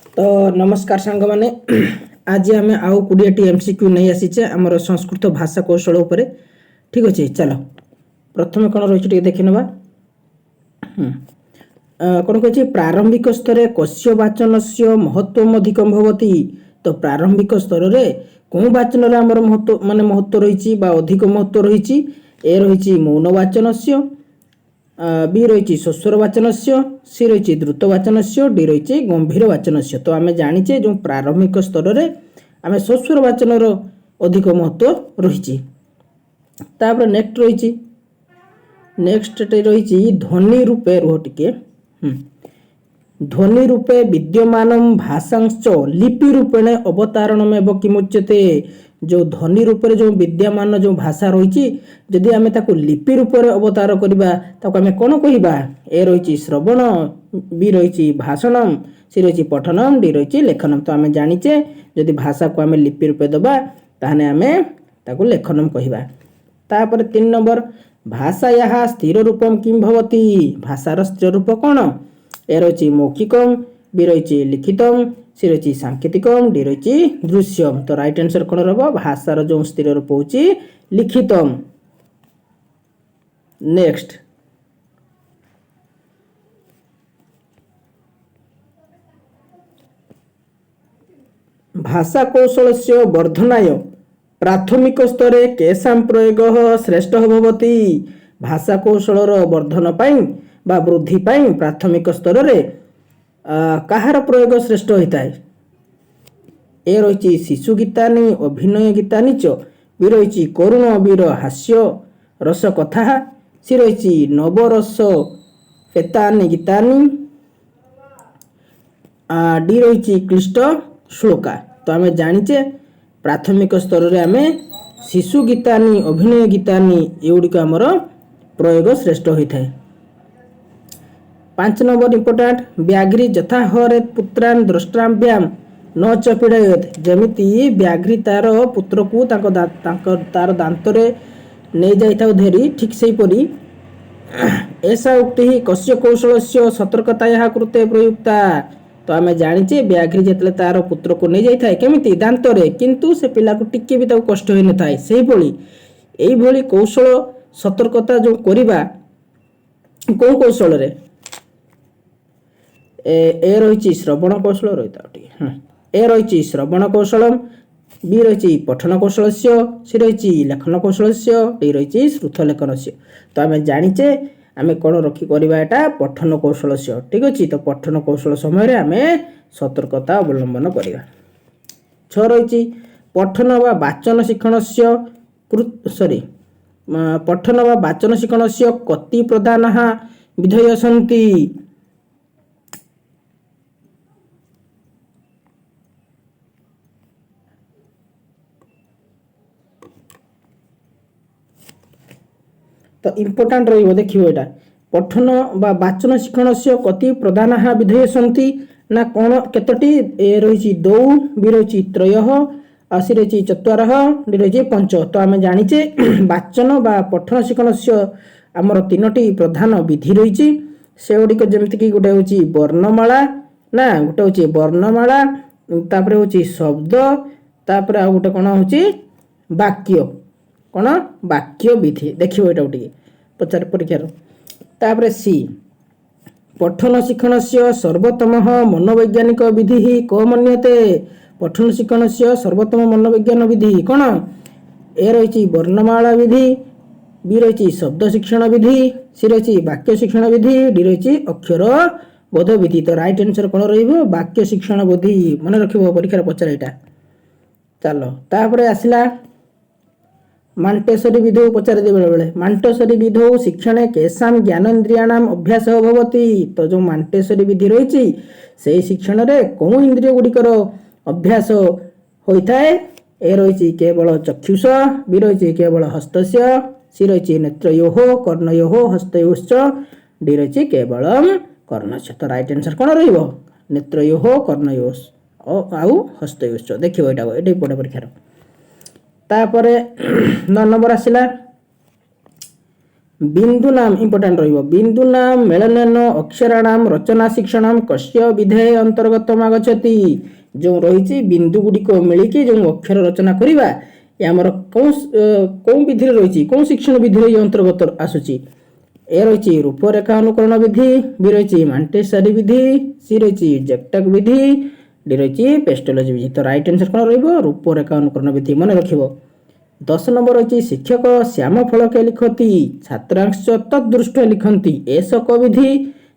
तो नमस्कार सांग माने आज आम आउ 20 एमसीक्यू नहीं आसीचे आमर संस्कृत भाषा कौशल उपरे। ठीक अच्छे चलो प्रथम कौन रही देखी ना कौन कही प्रारंभिक स्तर कस्यवाचन से महत्व अधिकम भवती। तो प्रारंभिक स्तर में कौ वाचन आमर महत्व माने महत्व रही अधिक महत्व रही ए रही मौनवाचन से बी रही स्वस्वर वाचन से सी रही द्रुत वाचन से डी रही गंभीर वाचन से। तो आम जाचे जो प्रारंभिक स्तर में आम स्वस्वर वाचन अधिक महत्व रही। नेक्स्ट रही नेक्स्ट रही ध्वनि रूपे रुह टिके ध्वनि रूपे विद्यमान भाषांश लिपि रूपेण अवतारणम एवं किमुच्यते। जो ध्वनि रूप जो विद्यमान जो भाषा रही जदि आम लिपि रूप अवतार करवा आम कौन कहवा ए रही श्रवण बी रही भाषणम सी रही पठनम डी रही लेखनम। तो आम जाचे जदि भाषा को आम लिपि रूपे दबा ताहने आम ताकू लेखनम कहवा। तापर 3 नंबर भाषाया स्थिर रूपम किम भवती। भाषार स्थिर रूप कौन ए रही मौखिकम बी रही लिखितम सी रही सांकेतिकम डी रही दृश्यम। तो राइट आंसर कौन रहा भाषार जो स्थिर रूप होची लिखितम। नेक्स्ट भाषा कौशल से वर्धनाय प्राथमिक स्तरे केशाम प्रयोग श्रेष्ठ भवती। भाषा कौशल वर्धन पाई बा वृद्धि पाई प्राथमिक स्तर रे कहार प्रयोग श्रेष्ठ होता है ए रही शिशु गीतानी अभिनय गीतानी च बी रही करुण वीर हास्य रस कथा सी रही नवरस फेतानी गीतानी डी रही क्लिष्ट श्लोका। तो आम जाचे प्राथमिक स्तर रे आम शिशु गीतानी अभिनय गीतानी एगुड़िक आमर प्रयोग श्रेष्ठ होता है। 5 नंबर इम्पोर्टाट व्याघ्री जथा हरेत पुत्रान द्रष्टाभ्याम न च पीड़यत। जमिति व्याघ्री तार पुत्र को तार दांतरे नहीं जाइथाउ धेरी ठीक से परी ऐसा उक्ति ही कस्य कौशल से सतर्कता कृते प्रयुक्ता। तो आम जाचे व्याघ्री जिते तार पुत्र को नहीं जाए केमिति दांतरे किंतु से पिला को टिके भी ताको कष्ट होई न थाए सेही भली एई भली कौशल सतर्कता जो करिबा को कौशल रे ए रही श्रवण कौशल रही ए रही श्रवण कौशल बी रही पठन कौशल सी रही लेखन कौशल डी रही श्रुत लेखन से। तो आम जाचे आम कौन रखी करवा पठन कौशल से। ठीक अच्छे तो पठन कौशल समय आम सतर्कता अवलंबन करवा। 6 रही पठन व वाचन शिक्षण से सॉरी पठन व वाचन शिक्षण से कति प्रधान विधेय सन्ति। तो इम्पोर्टाट रही देखिए यहाँ पठन बा वाचन शिक्षण से कति प्रधान विधेय सन्ति ना कौन केतोटी ए रही 2 बी रही 3 सी रही 4 डी रही 5। तो आम जाचे वाचन बा पठन शिक्षण से आमर 3टी प्रधान विधि रही से गुड़िक जमीक गोटे हूँ वर्णमाला ना गोटे हूँ वर्णमाला तापर हूँ शब्द तापर आ गोटे कौन हूँ वाक्य कौन वाक्य विधि देखिए यहाँ गोटे पचार परीक्षार। तापर सी पठन शिक्षण से सर्वोत्तम मनोवैज्ञानिक विधि ही क मन्यते। पठन शिक्षण से सर्वोत्तम मनोविज्ञान विधि कौन ए रही वर्णमाला विधि बी रही शब्द शिक्षण विधि सी रही वाक्य शिक्षण विधि डी रही अक्षर बोध विधि। तो राइट आंसर कौन रक्य शिक्षण विधि मन रख परीक्षार पचार यहाँ। चलो तापर आसला मांटेश्वरी विधौ पचारे दे बेले मांटेश्वरी विधौ शिक्षण केशाम ज्ञानेन्द्रियाणाम अभ्यास भवति। तो जो मांटेश्वरी विधि रही से शिक्षण रे कौ इंद्रिय गुड़िकर अभ्यास होता है ए रही केवल चक्षुष बी रही केवल हस्तस्य सी रही नेत्रयो कर्णयो हस्तयोश्च डी रही केवल कर्णस्य। तो राइट आंसर कौन रेत्रयो कर्णयोश आउ हस्तयोश्च देखिए यहाँ ये बड़ परीक्षार। तापर 9 नंबर आसला बिंदु नाम इंपोर्टेंट रहिबो बिंदु नाम मेलनेन अक्षराणाम रचना शिक्षणाम कस्य विधेय अंतर्गत आगछति जो रही बिंदु गुड़िक मिलिकी जो अक्षर रचना करवा ये आमर कौ विधि रही कौन शिक्षण विधि अंतर्गत आसूची ए रही रूपरेखा अनुकरण विधि बी रही मांटेसरी विधि सी रही जेक्टक विधि डी रही पेस्टोलॉजी विधि तो राइट आंसर कौन रूपरेखा अनुकरण विधि मन रखिबो 10 नंबर अच्छी शिक्षक श्याम फलके लिखती छात्रांश तदृष्ट लिखती एसक विधि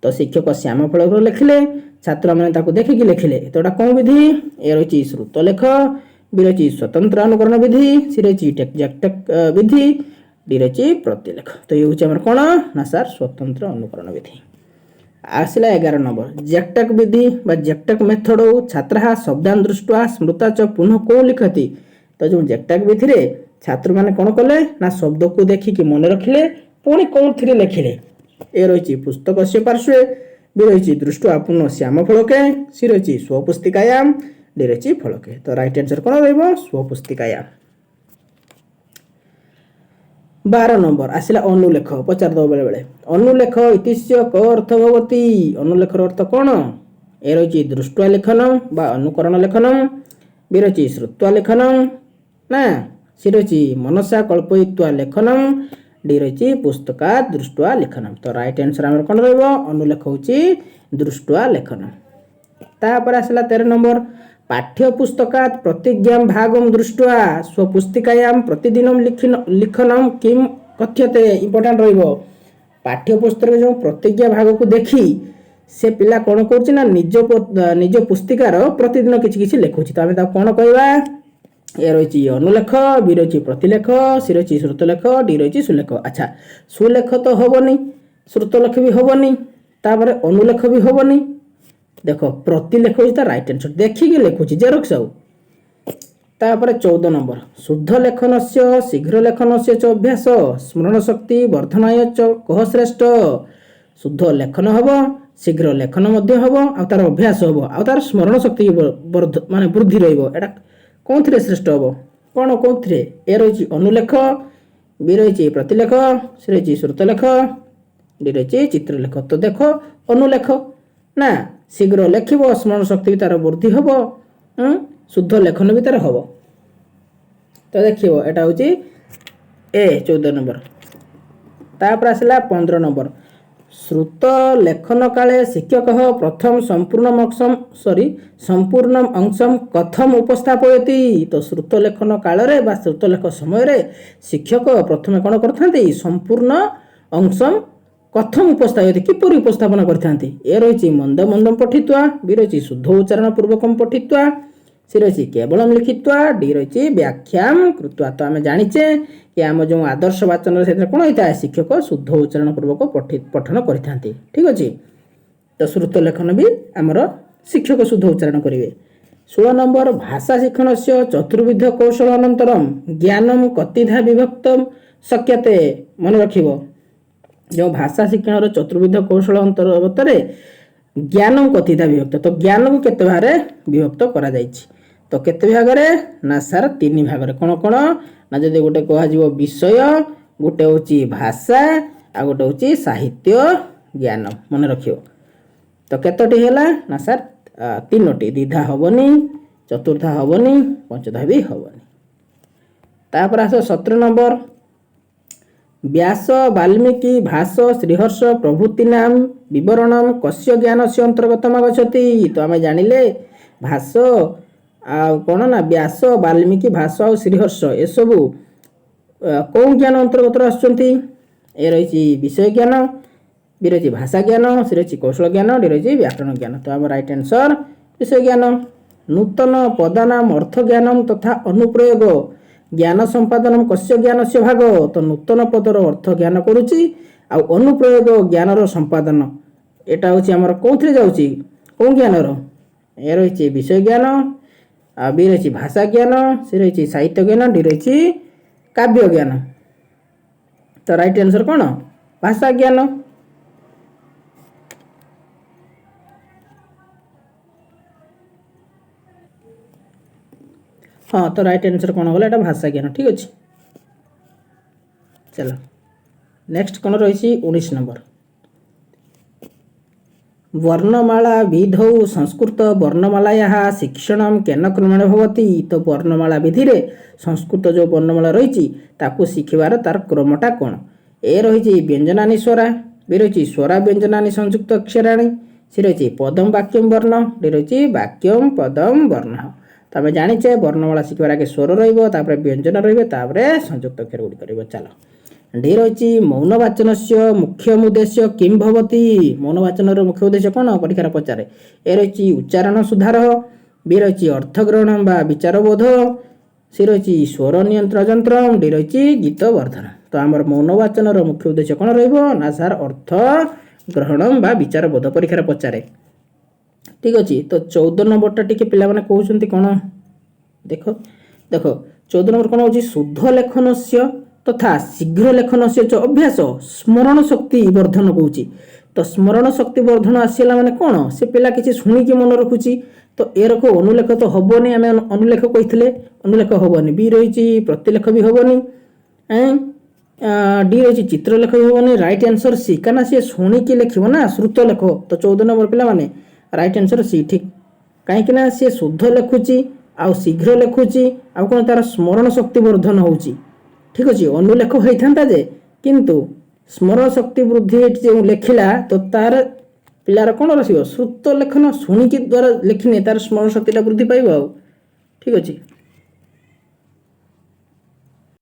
तो शिक्षक श्याम फलक लिखिले छात्र मैंने देखिकी लिखिले तो कौन विधि ए रही श्रुतलेख बी रही स्वतंत्र अनुकरण विधि सी रही जेक्टक विधि डी रही प्रतिलेख तो ये हूँ कौन ना सर स्वतंत्र अनुकरण विधि आसला 11 नंबर जेक्टक विधि जेक्टक मेथड छात्र शब्दान दृष्टवा स्मृता च पुनः कौन लिखती तो जो जेक्टक विधि रे छात्र मैंने कौन कले ना शब्द को देखिकी मन रखिले पुणी कौन थी लिखिले ए रही पुस्तक से पार्श्वे बी रही दृष्टवा पुनः श्याम फलके सी रही स्वपुस्तिकायाम डी रही फलके तो राइट आंसर कौन रही स्वपुस्तिकायाम 12 नंबर आसला अनुलेख पचार दो बेले बेले अनुलेख इतिश्य क अर्थ भवती अनुलेखर अर्थ कौन ए रही दृष्टवा लेखनम बा अनुकरण लेखनम बी रही श्रुत्वा लेखनम ना सी रही मनसा कल्पयित्वा लेखनम डी रही पुस्तका दृष्टवा लेखनम तो राइट आंसर आमर कौन रहिबो अनुलेख होची दृष्टवा लेखनम तापर आसला 13 नंबर पाठ्य पुस्तकात प्रतिज्ञा भागम दृष्टवा स्वपुस्तिकायाम प्रतिदिनम लिखनम किम कथ्यते इंपोर्टेंट रहिबो पाठ्य पुस्तक जो प्रतिज्ञा भाग को देखी से पिला कौन कर निज पुस्तिकार प्रतिदिन किसी लिखुची तो आम कौन कहवा ए रही अनुलेख बी रही प्रतिलेख सी रही श्रुतलेख डी रही सुलेख अच्छा सुलेख तो हेनी श्रुतलेख भी हेनी तापर अनुलेख भी हेनी देख प्रतिलेख होता राइट आंसर देखिकी लिखुची जेरक्स तापर 14 नंबर शुद्ध लेखन से शीघ्र लेखन से च अभ्यास स्मरण शक्ति वर्धनाय च कह श्रेष्ठ शुद्ध लेखन हम शीघ्र लेखन हम आ तार अभ्यास हम आ तार स्मरण शक्ति माने वृद्धि रहा कौन थी श्रेष्ठ हम कौन कौन थी ए रही अनुलेख बी रही प्रतिलेख सी रही श्रुतलेख डी रही चित्रलेख तो देख अनुलेख ना शीघ्र लेखिब स्मरण शक्ति भी तार वृद्धि हम शुद्ध लेखन भी तार हम तो देखिए एटा हूँ ए 14 नंबर तापर आसला 15 नंबर श्रुत लेखन काले शिक्षक प्रथम संपूर्ण अंशम कथम उपस्थापयति तो श्रुत लेखन काल रे श्रुत लेख समय शिक्षक प्रथम कौन करथांती संपूर्ण अंशम कथम उपस्थापयति किपर उपस्थापन करथांती ए रही मंद मंदम पठित्वा बी रही शुद्ध उच्चारण पूर्वकम पठित्वा सी रही केवलम लिखित्वा डी रही व्याख्याम कृत्वा तो आम जाचे कि आम जो आदर्श वाचन से कौन होता है शिक्षक शुद्ध उच्चारण पूर्वक पठन करते ठीक अच्छे तो श्रुत लेखन भी आमर शिक्षक शुद्ध उच्चारण करेंगे 16 नंबर भाषा शिक्षण से चतुर्विध कौशल अनंतरम ज्ञानम कतिधा विभक्त शक्यते मन रखिब जो भाषा शिक्षण चतुर्विध कौशल अंतर्गत ज्ञान कथिता विभक्त तो ज्ञान को केते भागे विभक्त करा जायछि तो केते भागरे ना सर 3 भागरे कौन कौन ना जदि गोटे कह विषय गोटे होची भाषा आ गोटे होची साहित्य ज्ञान मन रखियो तो केतोटी हैला ना सर 3टी द्विधा हबनी चतुर्था हबनी पंचधा भी हबनी तापर आस 17 नंबर व्यास वाल्मीकि भाष श्रीहर्ष प्रभृति नाम विवरणम कस्य ज्ञान से अंतर्गत आगछति तो आम जानिले भाष आ कौन ना व्यास वाल्मीकि भाष आ श्रीहर्ष ए सबू कौन ज्ञान अंतर्गत आसुचंती ए रही विषय ज्ञान बी रही भाषा ज्ञान सी रही कौशल ज्ञान डी रही व्याकरण ज्ञान तो आम राइट आंसर विषय ज्ञान नूतन पदानाम अर्थ ज्ञानम तथा अनुप्रयोग ज्ञान संपादन कस्य ज्ञान से भाग तो नूतन पदर अर्थ ज्ञान करुच्ची आ अनुप्रयोग ज्ञानर संपादन एटा हूँ आमर कौन जाऊँगी कौन ज्ञानर ए रही विषय ज्ञान आ बी रही भाषा ज्ञान सी रही साहित्य ज्ञान डी रही काव्य ज्ञान तो राइट आंसर कौन भाषा ज्ञान हाँ तो राइट आंसर कौन गला भाषा ज्ञान ठीक अच्छे चलो नेक्स्ट कौन रही 19 नंबर वर्णमाला विधौ संस्कृत वर्णमालाया शिक्षण केन क्रमेण भवति। तो वर्णमाला विधि रे संस्कृत जो वर्णमाला रही ताकू शिखिबार तार क्रमटा कौन। ए रही व्यंजनानी स्वरा, बी रही स्वरा व्यंजनानी संयुक्त अक्षराणी, सी रही पदम वाक्यम वर्ण, डी रही वाक्यम पदम वर्ण। तो आम जाचे वर्णमाला शिखबार आगे स्वर रही व्यंजन रही संयुक्त अक्षर गुड़िक रही। चलो डी रही मौनवाचन से मुख्य उद्देश्य किम भवति। मौनवाचन मुख्य उद्देश्य कौन परीक्षा पचारे। ए रही उच्चारण सुधार, बी रही अर्थग्रहण बा विचारबोध, सी रही स्वर नियंत्रण यंत्र, डी रही गीत वर्धन। तो आम मौनवाचन मुख्य उद्देश्य कौन रहा सार अर्थ ग्रहण बा विचारबोध परीक्षा पचारे। ठीक अच्छे। तो 14 नंबरटा टी पे कहते कौन देख देख 14 नंबर कौन हो शुद्ध लेखन से तथा शीघ्र लेखन से जो अभ्यास स्मरण शक्ति वर्धन कौच। तो स्मरण शक्ति वर्धन आसला माने कौन से पिला किसी शुणिकी मन रखुची। तो एरक अनुलेख तो हेनी आम अनुलेख कही अनुलेख हेनी, बी रही प्रतिलेख भी हेनी, डी रही चित्रलेख भी हेनी। राइट आंसर सी क्या सी शुणिकी लिख ना श्रुत लेख। तो 14 नंबर पिला माने राइट आंसर सी ठीक कहीं सी शुद्ध लिखुची आ शीघ्र लिखुची आ कौन तार स्मरण शक्ति वर्धन होची। ठीक अच्छे। अनुलेख होता जे किंतु स्मरण शक्ति वृद्धि जो लिखला तो तार पिलार कौन रही श्रुत लेखन शुणिकी द्वारा लिखने तार स्मरण शक्ति वृद्धि पाइब। ठीक अच्छे।